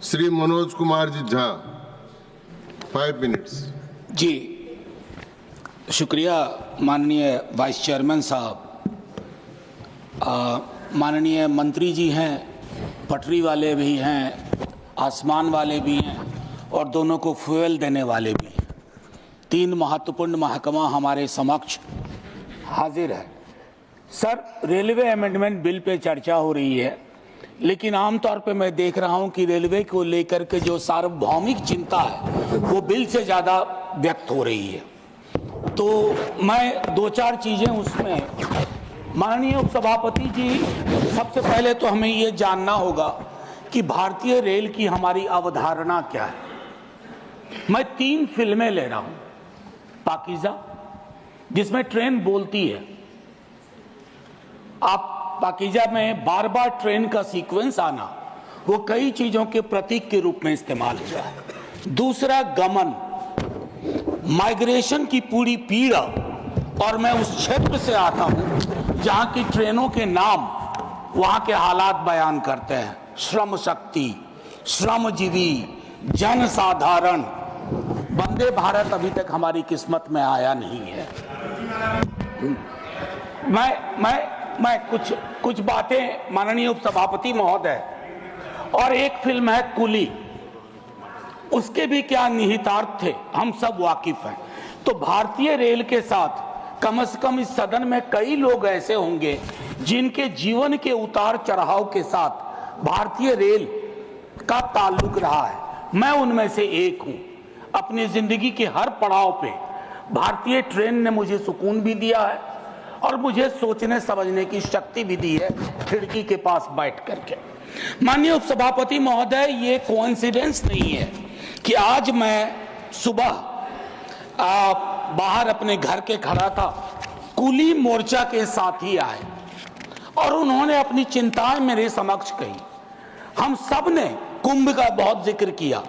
Shri Manoj Kumar ji Jha, 5 minutes. जी शुक्रिया माननीय vice chairman साहब। माननीय मंत्री जी हैं, पटरी वाले भी हैं, आसमान वाले भी हैं और दोनों को फ्यूल देने वाले भी हैं। 3 महत्वपूर्ण महकमा हमारे समक्ष हाजिर है। Sir, railway amendment bill pay चर्चा हो रही है, लेकिन आमतौर पे मैं देख रहा हूं कि रेलवे को लेकर के जो सार्वभौमिक चिंता है वो बिल से ज़्यादा व्यक्त हो रही है। तो मैं 2-4 चीज़ें उसमें, माननीय उपसभापति जी, सबसे पहले तो हमें ये जानना होगा कि भारतीय रेल की हमारी अवधारणा क्या है। मैं 3 फिल्में ले रहा हूँ। पाकीज़ा, जिसमें ट्रेन बोलती है, आप पाकीज़ा में बार बार ट्रेन का सीक्वेंस आना, वो कई चीज़ों के प्रतीक के रूप में इस्तेमाल हुआ है। दूसरा, गमन, माइग्रेशन की पूरी पीड़ा, और मैं उस क्षेत्र से आता हूँ जहाँ की ट्रेनों के नाम वहाँ के हालात बयान करते हैं। श्रम शक्ति, श्रमजीवी, जनसाधारण। वंदे भारत अभी तक हमारी किस्मत में आया नहीं है। मैं कुछ बातें, माननीय उपसभापति महोदय, और एक फिल्म है कुली, उसके भी क्या निहितार्थ थे हम सब वाकिफ हैं। तो भारतीय रेल के साथ कम से कम इस सदन में कई लोग ऐसे होंगे जिनके जीवन के उतार चढ़ाव के साथ भारतीय रेल का ताल्लुक रहा है। मैं उनमें से एक हूं। अपनी जिंदगी के हर पड़ाव पे भारतीय ट्रेन ने मुझे सुकून भी दिया है और मुझे सोचने समझने की शक्ति भी दी है, खिड़की के पास बैठ करके। माननीय उपसभापति महोदय, ये कोइंसिडेंस नहीं है कि आज मैं सुबह बाहर अपने घर के खड़ा था, कुली मोर्चा के साथी आए और उन्होंने अपनी चिंताएं मेरे समक्ष कही। हम सब ने कुंभ का बहुत जिक्र किया।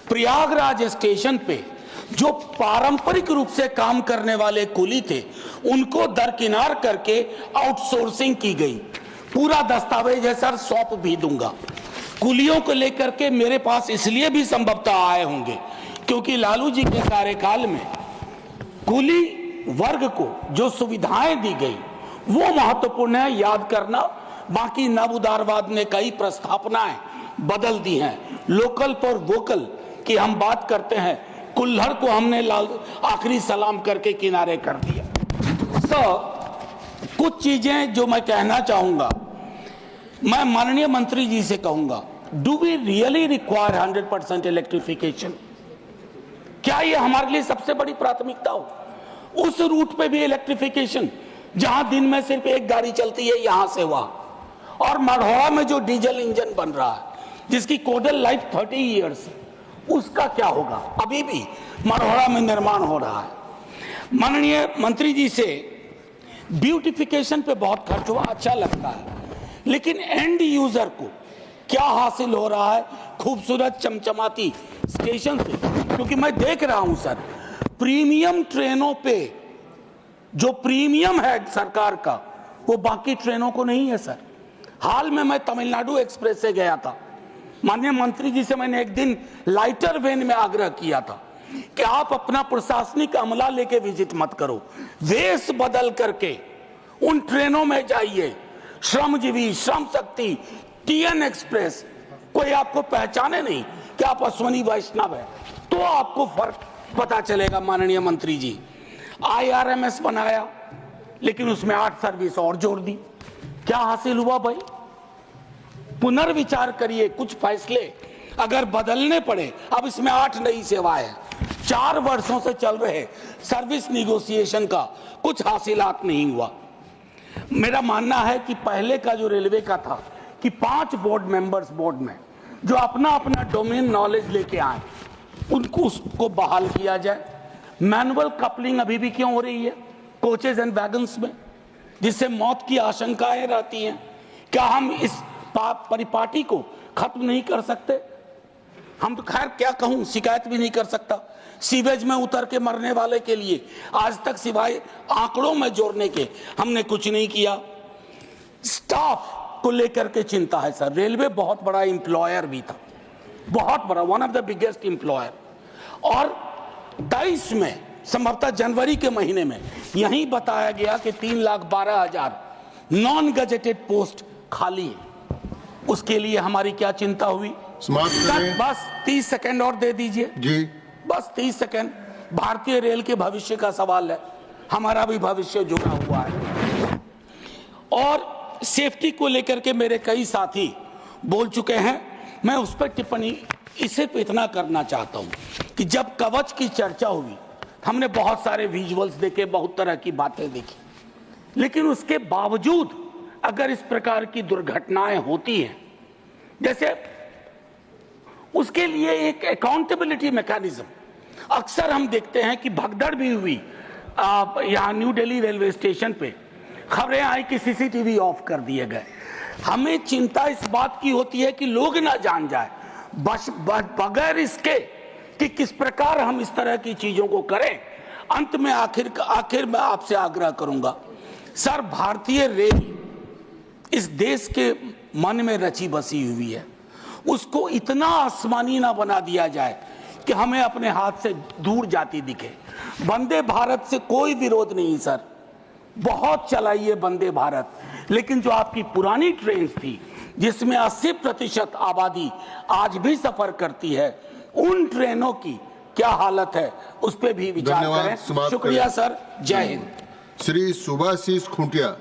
प्रयागराज स्टेशन पे जो पारंपरिक रूप से काम करने वाले कुली थे, उनको दरकिनार करके आउटसोर्सिंग की गई। पूरा दस्तावेज है सर, सौंप भी दूंगा। कुलियों को लेकर के मेरे पास इसलिए भी संभवतः आए होंगे क्योंकि लालू जी के कार्यकाल में कुली वर्ग को जो सुविधाएं दी गई वो महत्वपूर्ण है, याद करना। बाकी नव उदारवाद ने कई प्रस्थापनाएं बदल दी हैं। लोकल फॉर वोकल की हम बात करते हैं, कुल्हड़ को हमने आखिरी सलाम करके किनारे कर दिया। कुछ चीजें जो मैं कहना चाहूंगा, मैं माननीय मंत्री जी से कहूंगा, do we really require 100% electrification? क्या ये हमारे लिए सबसे बड़ी प्राथमिकता हो? उस रूट पे भी इलेक्ट्रिफिकेशन, जहां दिन में सिर्फ एक गाड़ी चलती है यहां से वहां, और मढ़ौरा में जो डीजल इंजन बन रहा है जिसकी कोडल लाइफ 30 ईयर्स, उसका क्या होगा? अभी भी मढ़ौरा में निर्माण हो रहा है। माननीय मंत्री जी से ब्यूटिफिकेशन पे बहुत खर्च हुआ, अच्छा लगता है, लेकिन एंड यूजर को क्या हासिल हो रहा है खूबसूरत चमचमाती स्टेशन से? क्योंकि मैं देख रहा हूं सर, प्रीमियम ट्रेनों पे जो प्रीमियम है सरकार का, वो बाकी ट्रेनों को नहीं है सर। हाल में मैं तमिलनाडु एक्सप्रेस से गया था। माननीय मंत्री जी से मैंने एक दिन लाइटर वेन में आग्रह किया था कि आप अपना प्रशासनिक अमला लेके विजिट मत करो, वेश बदल करके उन ट्रेनों में जाइए। श्रमजीवी, श्रम शक्ति, टीएन एक्सप्रेस, कोई आपको पहचाने नहीं कि आप अश्वनी वैष्णव है, तो आपको फर्क पता चलेगा। माननीय मंत्री जी, IRMS बनाया, लेकिन उसमें 8 सर्विस और जोड़ दी। क्या हासिल हुआ भाई? पुनर्विचार करिए, कुछ फैसले अगर बदलने पड़े। अब इसमें 8 नई सेवाएं हैं। 4 वर्षों से चल रहे सर्विस निगोशिएशन का कुछ हासिलात नहीं हुआ। मेरा मानना है कि पहले का जो रेलवे का था कि 5 बोर्ड मेंबर्स बोर्ड में जो अपना अपना डोमेन नॉलेज लेके आए, उनको उसको बहाल किया जाए। मैनुअल कपलिंग अभी भी क्यों हो रही है कोचेज एंड वैगन्स में, जिससे मौत की आशंकाएं रहती हैं? क्या हम इस परिपाटी को खत्म नहीं कर सकते? हम तो खैर क्या कहूं, शिकायत भी नहीं कर सकता। सीवेज में उतर के मरने वाले के लिए आज तक सिवाय आंकड़ों में जोड़ने के हमने कुछ नहीं किया। स्टाफ को लेकर के चिंता है सर। रेलवे बहुत बड़ा एम्प्लॉयर भी था, बहुत बड़ा, one of the biggest employer. और 23 में संभवतः जनवरी के महीने में यही बताया गया कि 3,12,000 नॉन गजेटेड पोस्ट खाली है। उसके लिए हमारी क्या चिंता हुई? समाप्त बस 30 सेकंड और दे दीजिए जी, बस 30 सेकंड। भारतीय रेल के भविष्य का सवाल है, हमारा भी भविष्य जुड़ा हुआ है। और सेफ्टी को लेकर के मेरे कई साथी बोल चुके हैं, मैं उस पर टिप्पणी सिर्फ इतना करना चाहता हूं कि जब कवच की चर्चा हुई, हमने बहुत सारे विजुअल्स देखे, बहुत तरह की बातें देखी, लेकिन उसके बावजूद अगर इस प्रकार की दुर्घटनाएं होती हैं, जैसे उसके लिए एक अकाउंटेबिलिटी मैकेनिज्म, अक्सर हम देखते हैं कि भगदड़ भी हुई यहाँ न्यू दिल्ली रेलवे स्टेशन पे, खबरें आई कि सीसीटीवी ऑफ कर दिए गए। हमें चिंता इस बात की होती है कि लोग ना जान जाए, बगैर इसके कि किस प्रकार हम इस तरह की चीजों को करें। अंत में आखिर मैं आपसे आग्रह करूंगा, सर, भारतीय रेल इस देश के मन में रची बसी हुई है, उसको इतना आसमानी ना बना दिया जाए कि हमें अपने हाथ से दूर जाती दिखे। वंदे भारत से कोई विरोध नहीं सर, बहुत चलाइए वंदे भारत, लेकिन जो आपकी पुरानी ट्रेन थी जिसमें 80% आबादी आज भी सफर करती है, उन ट्रेनों की क्या हालत है उस पर भी विचार करें। शुक्रिया सर, जय हिंद। श्री सुभाषिष खुंटिया।